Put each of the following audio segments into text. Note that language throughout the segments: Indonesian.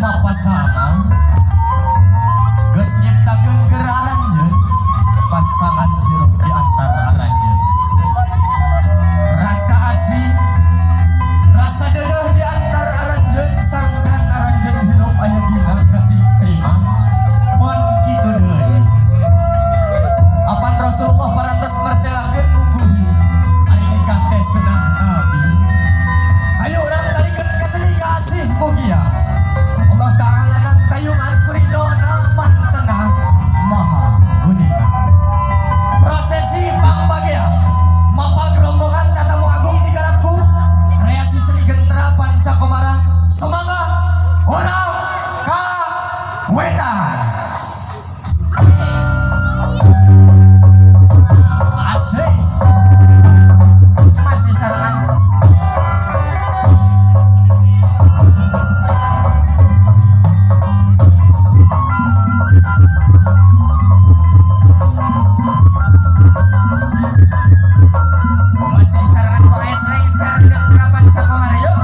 mapasangan geus nyiptakeun keur aranjeun pasangan hirup di antara aranjeun rasa asih rasa deudeuh di antara aranjeun sangkan aranjeun hirup aya dina katimah pon kitu deui apan Rasulullah parantos martelakeun muguhi ari nikah teh sunah nabi ayo urang talikeun ka seni kasih mugia Allah Ta'ala dan kayungan kuridona mantena maha unika prosesi pangbagia mapag rombongan tatamu agung tiga laku kreasi seni gentra panca komara semangat orang kawetan asik masih sarangan masih sarangan kok esreng sekarang gentra panca komara yuk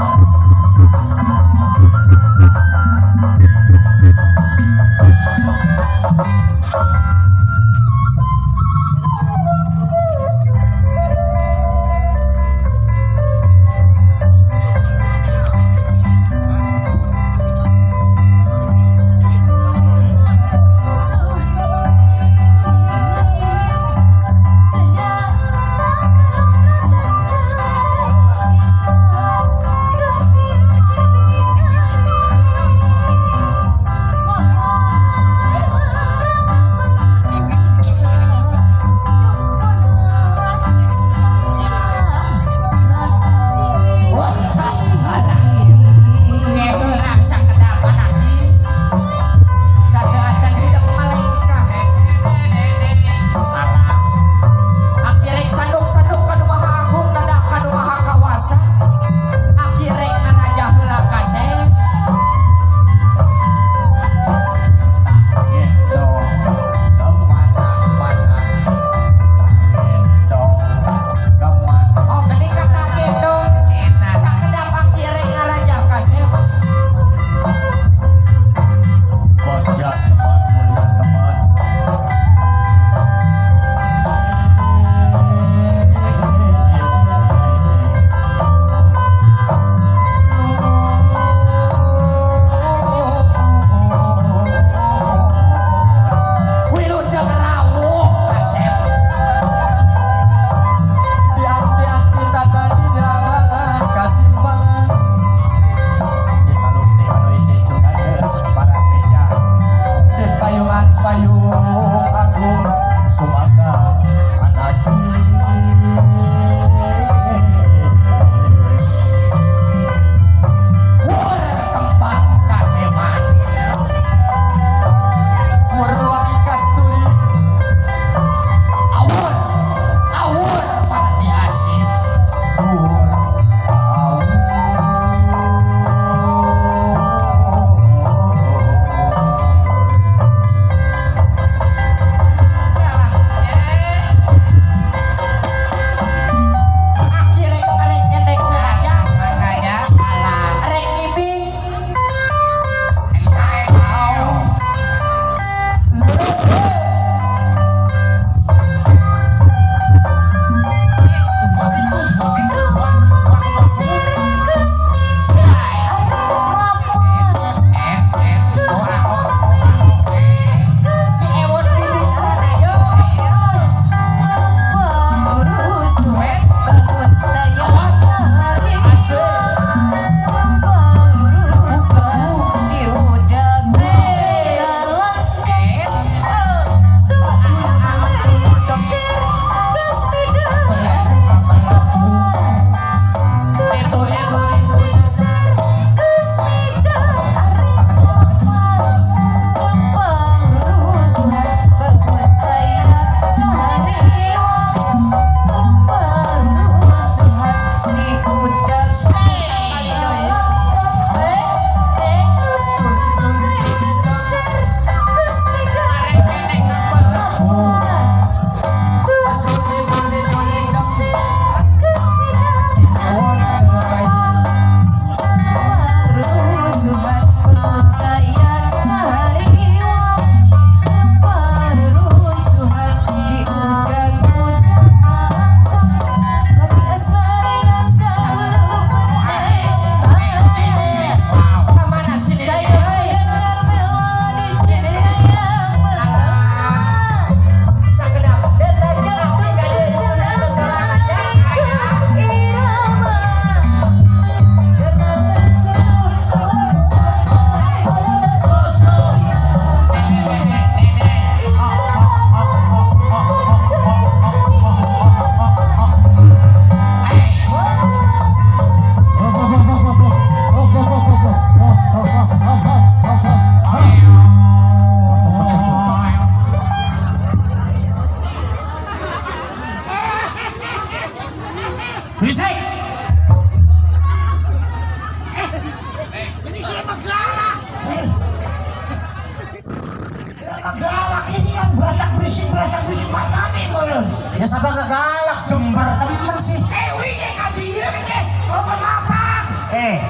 sabang galak Jember temen sih. Wingi kadir ke apa?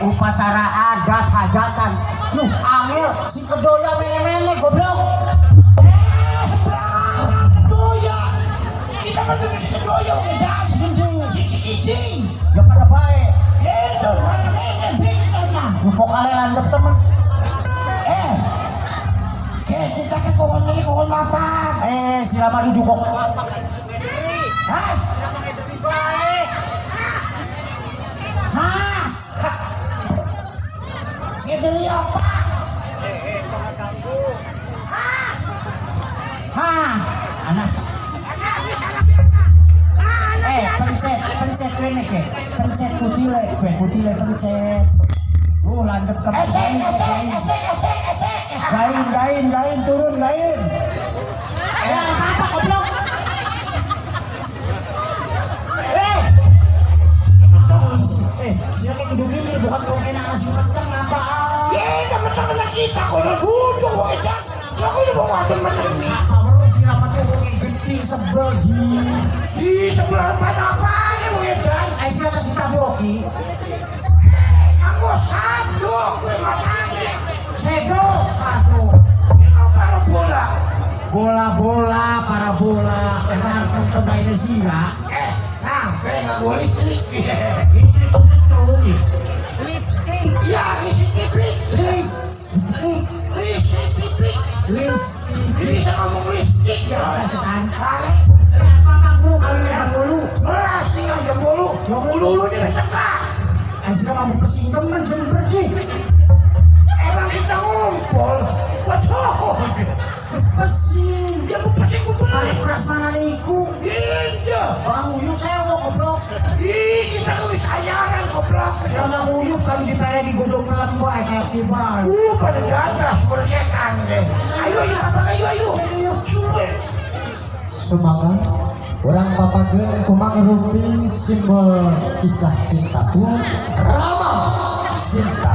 Upacara adat hajatan. Yuh, angel si kedoya mene-mene goblok. Kedoya. Kita kan bisa kedoya udah cici-cici. Ya pada baik. Itu mana bintang mah. Vokale landep temen. Kita ke kohon apa? Sila duduk kok. Hah? Itu dia apa? Anak. Pencet kene ke. Pencet putih le pencet. Landep ke. Gain turun gain. Apa goblok? Sila kayak hidung ini bukan kau kena nasi mentang apa? Teman-teman kita kalau duduk aja. Aku udah bawa teman-teman. Baru sila pakai kayak genting sebel Di sebelah apa nih Wedan? Sila kasih taboki. Aku satu, gue makanya. Sedo satu. Ini para bola. Parabola. Kenapa nonton main sila? Gue nggak boleh klik. Istri penonton nih. Ya, listrik. Ini bisa ngomong listrik ya. Apa guru kali yang dulu? Melas tinggal jam bolu. Ulu di besaka. Sila kamu kesingkem kan jam pergi. Emang kita ngumpul. Waduh. Pesing. Dia mau pesing kumpul. Kali keras mana niku? Iya. Bang Uyuk cewek goblok. Kita tuh sayaran goblok. Bang Uyuk kali dipere di godong lembah kayak kibal. Pada gagas bersetan deh. Ayo apa ayo. Semangat orang papageun kumang rumping simbol kisah cintaku Rama Sinta.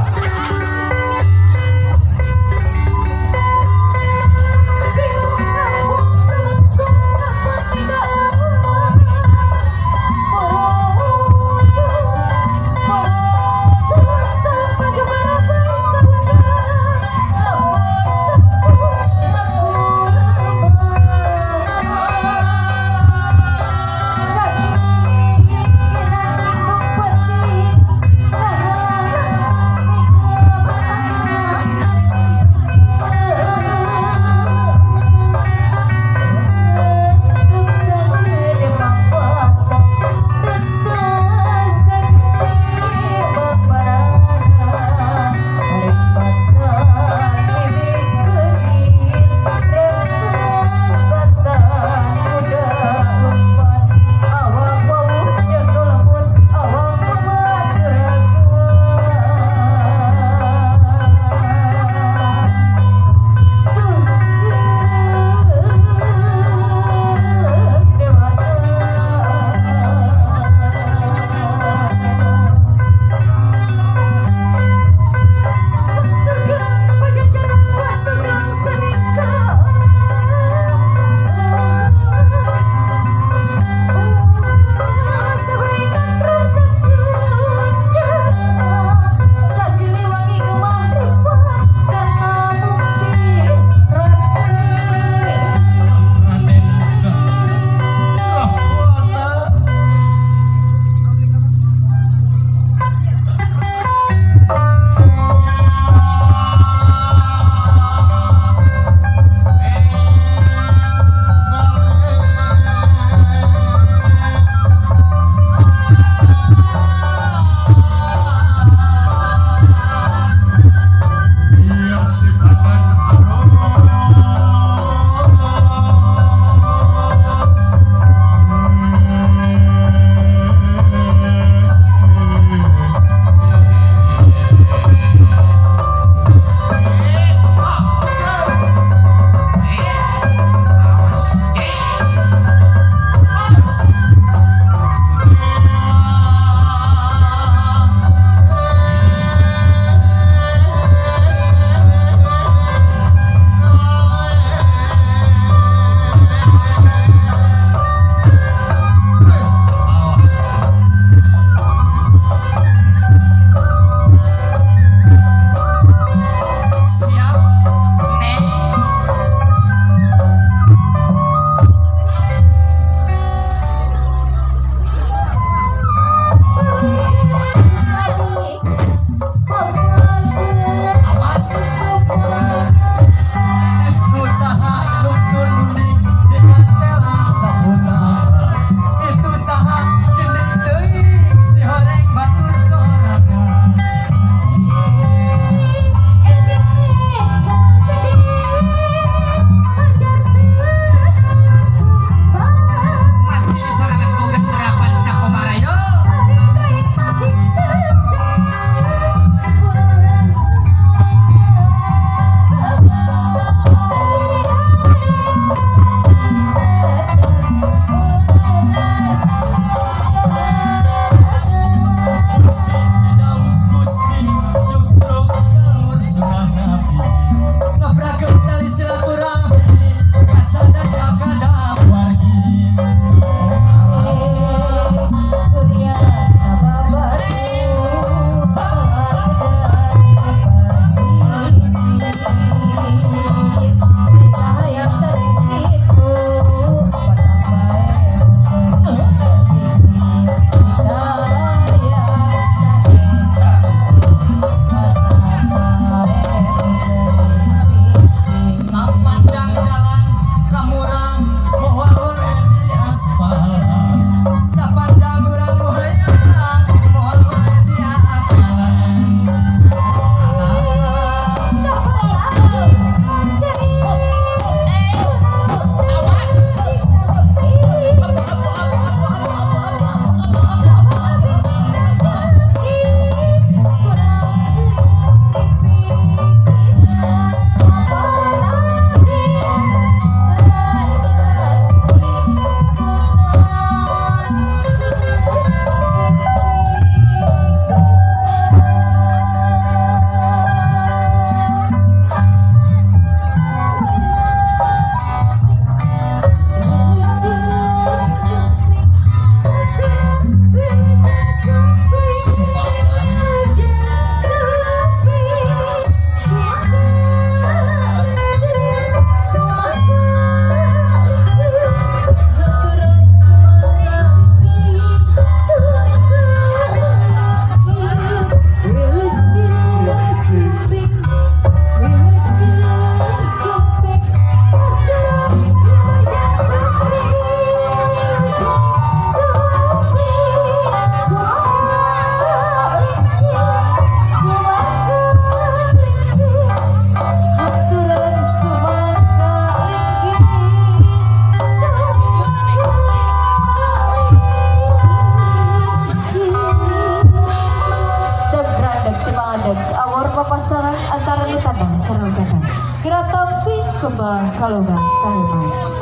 Kembal Kalogan Kareman.